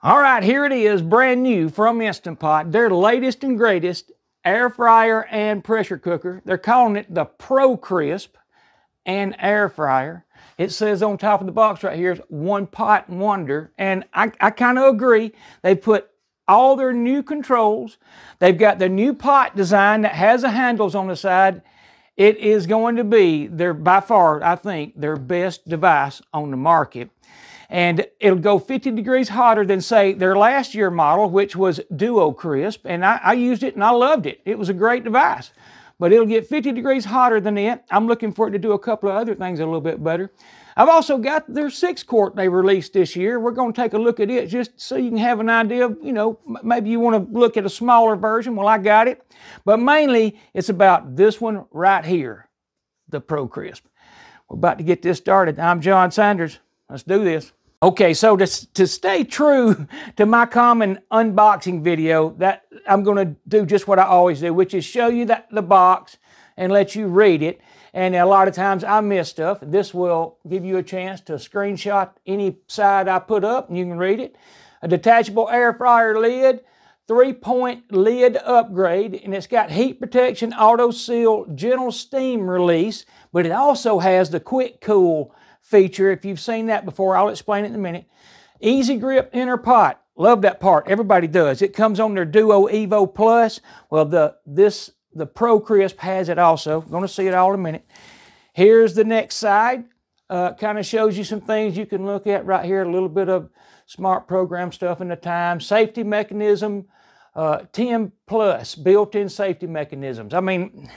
All right, here it is, brand new from Instant Pot. Their latest and greatest air fryer and pressure cooker. They're calling it the Pro Crisp and air fryer. It says on top of the box right here, one pot wonder. And I kind of agree. They put all their new controls. They've got the new pot design that has the handles on the side. It is going to be by far, I think, their best device on the market. And it'll go 50 degrees hotter than, say, their last year model, which was Duo Crisp. And I used it and I loved it. It was a great device. But it'll get 50 degrees hotter than it. I'm looking for it to do a couple of other things a little bit better. I've also got their 6-quart they released this year. We're going to take a look at it just so you can have an idea of, maybe you want to look at a smaller version. Well, I got it. But mainly, it's about this one right here, the Pro Crisp. We're about to get this started. I'm John Sanders. Let's do this. Okay, so to stay true to my common unboxing video, that I'm going to do just what I always do, which is show you the box and let you read it. And a lot of times I miss stuff. This will give you a chance to screenshot any side I put up and you can read it. A detachable air fryer lid, 3-point lid upgrade, and it's got heat protection, auto seal, gentle steam release, but it also has the Quickcool feature. If you've seen that before, I'll explain it in a minute. Easy grip inner pot. Love that part. Everybody does. It comes on their Duo Evo Plus. Well, the Pro Crisp has it also. We're going to see it all in a minute. Here's the next side. Kind of shows you some things you can look at right here. A little bit of smart program stuff in the time. Safety mechanism, 10 plus built-in safety mechanisms. I mean,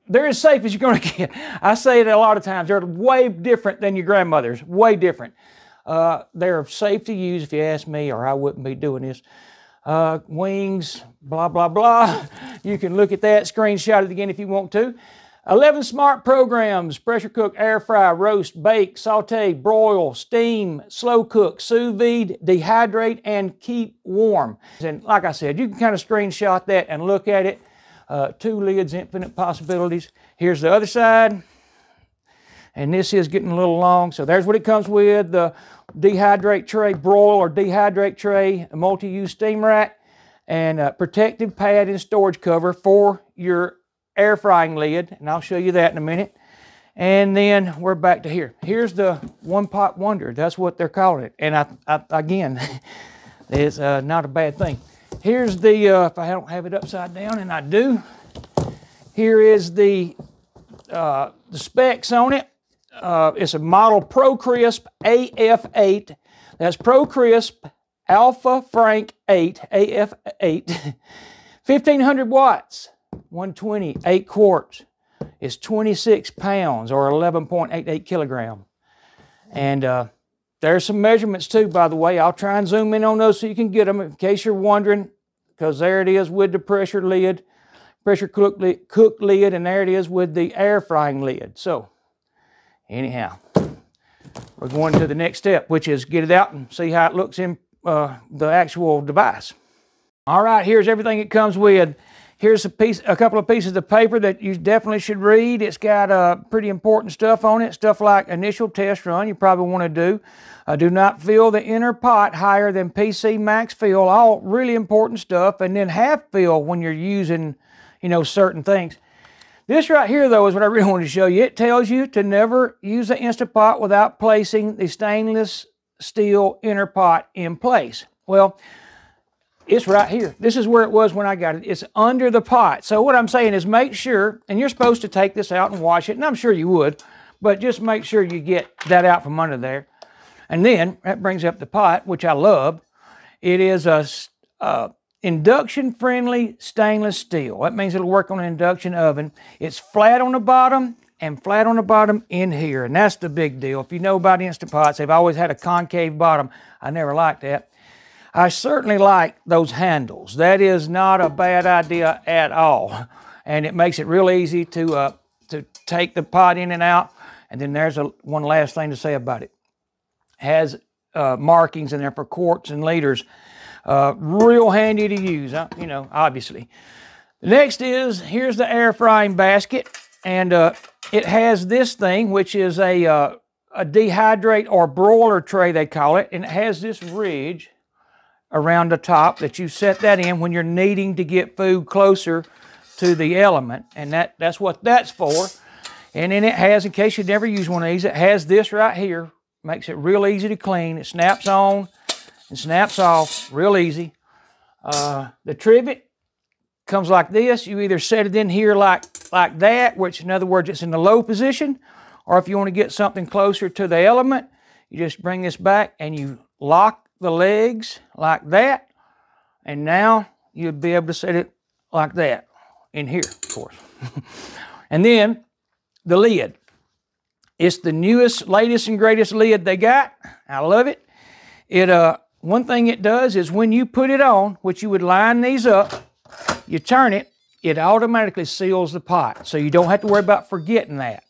they're as safe as you're going to get. I say it a lot of times. They're way different than your grandmother's. Way different. They're safe to use if you ask me, or I wouldn't be doing this. Wings, blah, blah, blah. You can look at that, screenshot it again if you want to. 11 smart programs: pressure cook, air fry, roast, bake, saute, broil, steam, slow cook, sous vide, dehydrate, and keep warm. And like I said, you can kind of screenshot that and look at it. 2 lids, infinite possibilities. Here's the other side. And this is getting a little long. So there's what it comes with. The dehydrate tray, broil or dehydrate tray, a multi-use steam rack, and a protective pad and storage cover for your air frying lid. And I'll show you that in a minute. And then we're back to here. Here's the one pot wonder. That's what they're calling it. And again, it's not a bad thing. Here's the, if I don't have it upside down, and I do, here is the specs on it. It's a model Pro Crisp AF8. That's Pro Crisp Alpha Frank 8, AF8. 1500 watts, 120, 8 quarts. It's 26 pounds or 11.88 kilograms. And there's some measurements too, by the way. I'll try and zoom in on those so you can get them in case you're wondering, because there it is with the pressure cook lid, and there it is with the air frying lid. So anyhow, we're going to the next step, which is get it out and see how it looks in the actual device. All right, here's everything it comes with. Here's a couple of pieces of paper that you definitely should read. It's got pretty important stuff on it, stuff like initial test run you probably want to do. Do not fill the inner pot higher than PC max fill, all really important stuff. And then half fill when you're using, certain things. This right here, though, is what I really wanted to show you. It tells you to never use the Instant Pot without placing the stainless steel inner pot in place. Well, it's right here. This is where it was when I got it. It's under the pot. So what I'm saying is make sure, and you're supposed to take this out and wash it, and I'm sure you would, but just make sure you get that out from under there. And then that brings up the pot, which I love. It is a induction-friendly stainless steel. That means it'll work on an induction oven. It's flat on the bottom and flat on the bottom in here, and that's the big deal. If you know about Instant Pots, they've always had a concave bottom. I never liked that. I certainly like those handles. That is not a bad idea at all. And it makes it real easy to take the pot in and out. And then there's one last thing to say about it. It has markings in there for quarts and liters. Real handy to use, obviously. The next is, here's the air frying basket. And it has this thing, which is a dehydrate or broiler tray, they call it. And it has this ridge around the top that you set that in when you're needing to get food closer to the element, and that's what that's for. And then it has, in case you never use one of these, it has this right here. Makes it real easy to clean. It snaps on and snaps off real easy. The trivet comes like this. You either set it in here like that, which in other words it's in the low position, or if you want to get something closer to the element, you just bring this back and you lock the legs like that, and now you'll be able to set it like that in here, of course. And then the lid. It's the newest, latest, and greatest lid they got. I love it. One thing it does is when you put it on, which you would line these up, you turn it, it automatically seals the pot. So you don't have to worry about forgetting that.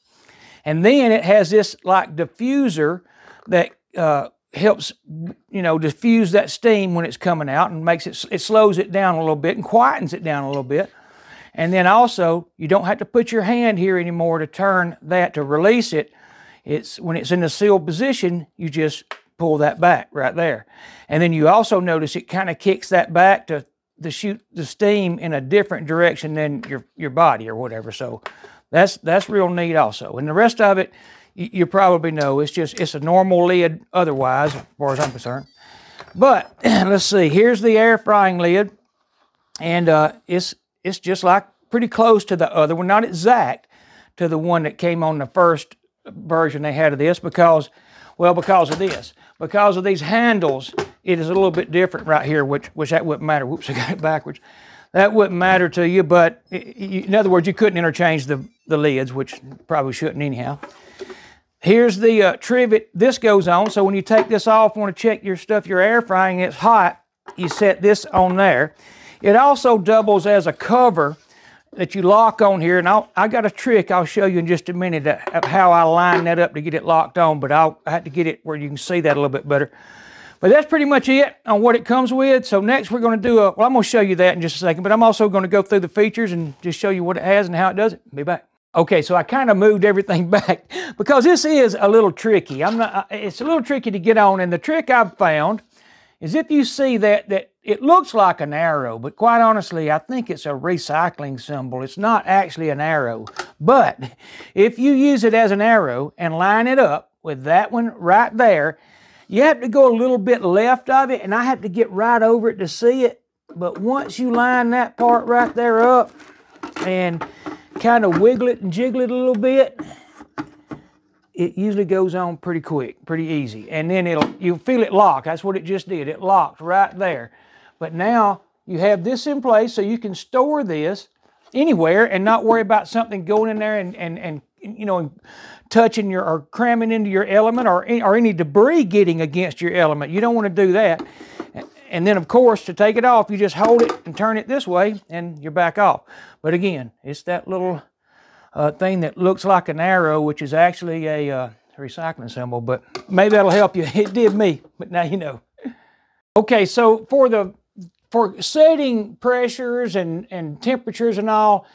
And then it has this like diffuser that helps, diffuse that steam when it's coming out, and makes it slows it down a little bit and quietens it down a little bit. And then also, you don't have to put your hand here anymore to turn that to release it. When it's in the sealed position, you just pull that back right there. And then you also notice it kind of kicks that back to shoot the steam in a different direction than your body or whatever. So that's real neat also. And the rest of it, you probably know, it's a normal lid otherwise, as far as I'm concerned. But let's see, here's the air frying lid. And it's just like pretty close to the other one, not exact to the one that came on the first version they had of this because of this. Because of these handles, it is a little bit different right here, which that wouldn't matter. Whoops, I got it backwards. That wouldn't matter to you, but in other words, you couldn't interchange the lids, which probably shouldn't anyhow. Here's the trivet. This goes on, so when you take this off, want to check your stuff you're air frying, it's hot, you set this on there. It also doubles as a cover that you lock on here, and I got a trick I'll show you in just a minute of how I line that up to get it locked on, but I have to get it where you can see that a little bit better. But that's pretty much it on what it comes with. So next we're going to do I'm going to show you that in just a second, but I'm also going to go through the features and just show you what it has and how it does it. Be back. Okay, so I kind of moved everything back because this is a little tricky. It's a little tricky to get on, and the trick I've found is if you see that it looks like an arrow, but quite honestly, I think it's a recycling symbol. It's not actually an arrow. But if you use it as an arrow and line it up with that one right there, you have to go a little bit left of it, and I have to get right over it to see it. But once you line that part right there up and kind of wiggle it and jiggle it a little bit, it usually goes on pretty quick, pretty easy. And then you'll feel it lock. That's what it just did. It locked right there. But now you have this in place so you can store this anywhere and not worry about something going in there and touching or cramming into your element or any debris getting against your element. You don't want to do that. And then, of course, to take it off, you just hold it and turn it this way and you're back off. But again, it's that little thing that looks like an arrow, which is actually a recycling symbol, but maybe that'll help you. It did me, but now you know. Okay, so for setting pressures and temperatures and all,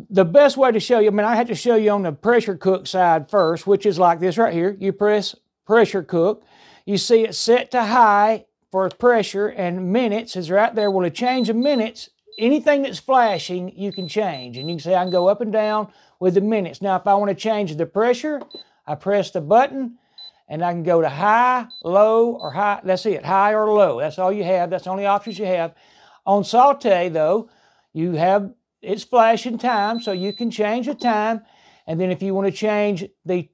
the best way to show you, I had to show you on the pressure cook side first, which is like this right here. You press pressure cook. You see it set to high for pressure, and minutes is right there. Well, to change the minutes, anything that's flashing, you can change. And you can say, I can go up and down with the minutes. Now, if I want to change the pressure, I press the button, and I can go to high, low, or high. That's it, high or low. That's all you have. That's the only options you have. On saute, though, it's flashing time, so you can change the time. And then if you want to change the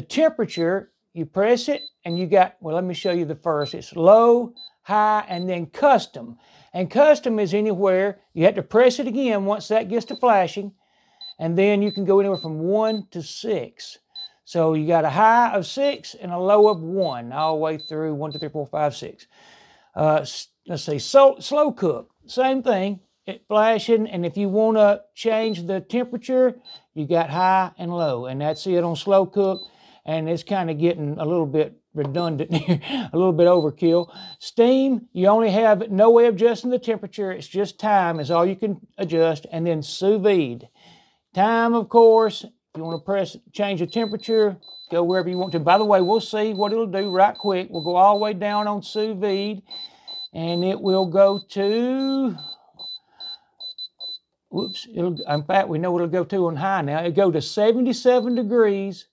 temperature, you press it, and you got, well, let me show you the first. It's low, high, and then custom. And custom is anywhere. You have to press it again once that gets to flashing, and then you can go anywhere from 1 to 6. So you got a high of 6 and a low of 1, all the way through 1, 2, 3, 4, 5, 6. Let's see, slow cook, same thing. It flashing, and if you want to change the temperature, you got high and low, and that's it on slow cook. And it's kind of getting a little bit redundant here, a little bit overkill. Steam, you only have no way of adjusting the temperature. It's just time is all you can adjust. And then sous vide. Time, of course, if you want to change the temperature, go wherever you want to. By the way, we'll see what it'll do right quick. We'll go all the way down on sous vide. and it will go to, whoops, in fact, we know what it'll go to on high now. It'll go to 77 degrees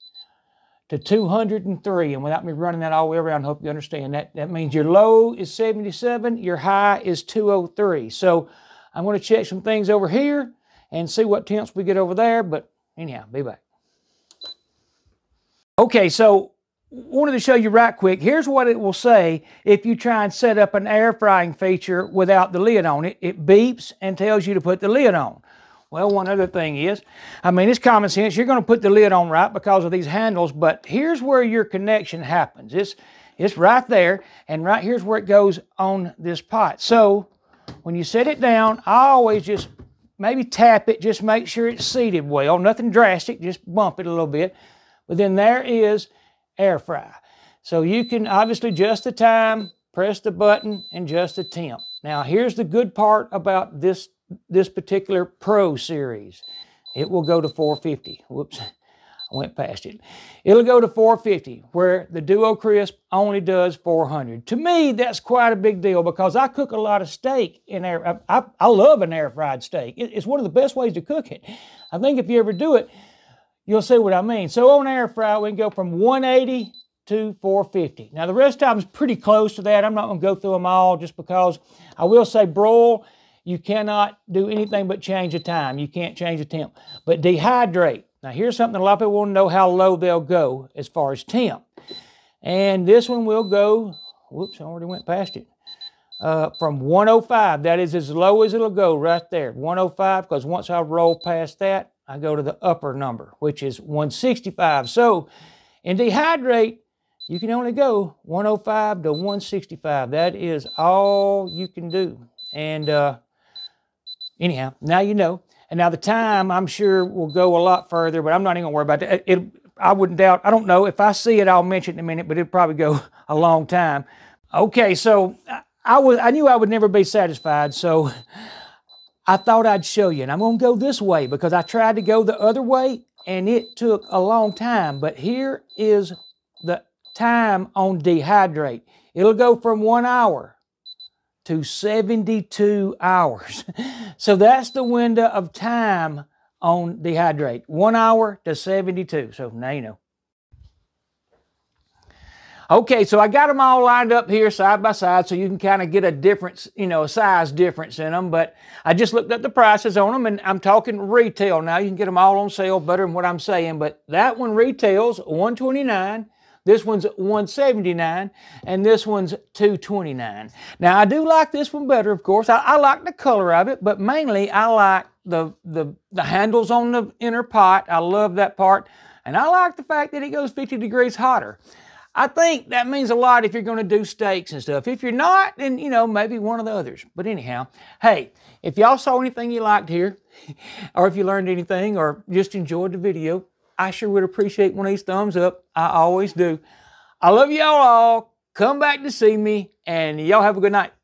to 203, and without me running that all the way around, I hope you understand that. That means your low is 77, your high is 203. So I'm going to check some things over here and see what temps we get over there, but anyhow, be back. Okay, so wanted to show you right quick. Here's what it will say if you try and set up an air frying feature without the lid on it. It beeps and tells you to put the lid on. Well, one other thing is, I mean, it's common sense. You're going to put the lid on right because of these handles, but here's where your connection happens. It's right there, and right here's where it goes on this pot. So when you set it down, I always just maybe tap it, just make sure it's seated well. Nothing drastic, just bump it a little bit. But then there is air fry. So you can obviously adjust the time, press the button, and adjust the temp. Now, here's the good part about this particular Pro series. It will go to 450. Whoops, I went past it. It'll go to 450, where the Duo Crisp only does 400. To me, that's quite a big deal because I cook a lot of steak in air. I love an air fried steak. It's one of the best ways to cook it. I think if you ever do it, you'll see what I mean. So on air fry, we can go from 180 to 450. Now the rest of the time is pretty close to that. I'm not going to go through them all just because I will say broil, you cannot do anything but change the time. You can't change the temp. But dehydrate. Now here's something a lot of people want to know how low they'll go as far as temp. And this one will go, whoops, I already went past it, from 105. That is as low as it'll go right there. 105, because once I roll past that, I go to the upper number, which is 165. So in dehydrate, you can only go 105 to 165. That is all you can do. And anyhow, now you know. And now the time, I'm sure, will go a lot further, but I'm not even going to worry about that. I wouldn't doubt, I don't know. If I see it, I'll mention it in a minute, but it'll probably go a long time. Okay, so I knew I would never be satisfied, so I thought I'd show you. And I'm going to go this way because I tried to go the other way, and it took a long time. But here is the time on dehydrate. It'll go from 1 hour to 72 hours. So that's the window of time on dehydrate. 1 hour to 72. So now you know. Okay, so I got them all lined up here side by side so you can kind of get a difference, you know, a size difference in them. But I just looked up the prices on them, and I'm talking retail now. You can get them all on sale, better than what I'm saying. But that one retails $129. This one's $179, and this one's $229. Now, I do like this one better, of course. I like the color of it, but mainly I like the handles on the inner pot. I love that part, and I like the fact that it goes 50 degrees hotter. I think that means a lot if you're going to do steaks and stuff. If you're not, then, you know, maybe one of the others. But anyhow, hey, if y'all saw anything you liked here, or if you learned anything, or just enjoyed the video, I sure would appreciate one of these thumbs up. I always do. I love y'all all. Come back to see me, and y'all have a good night.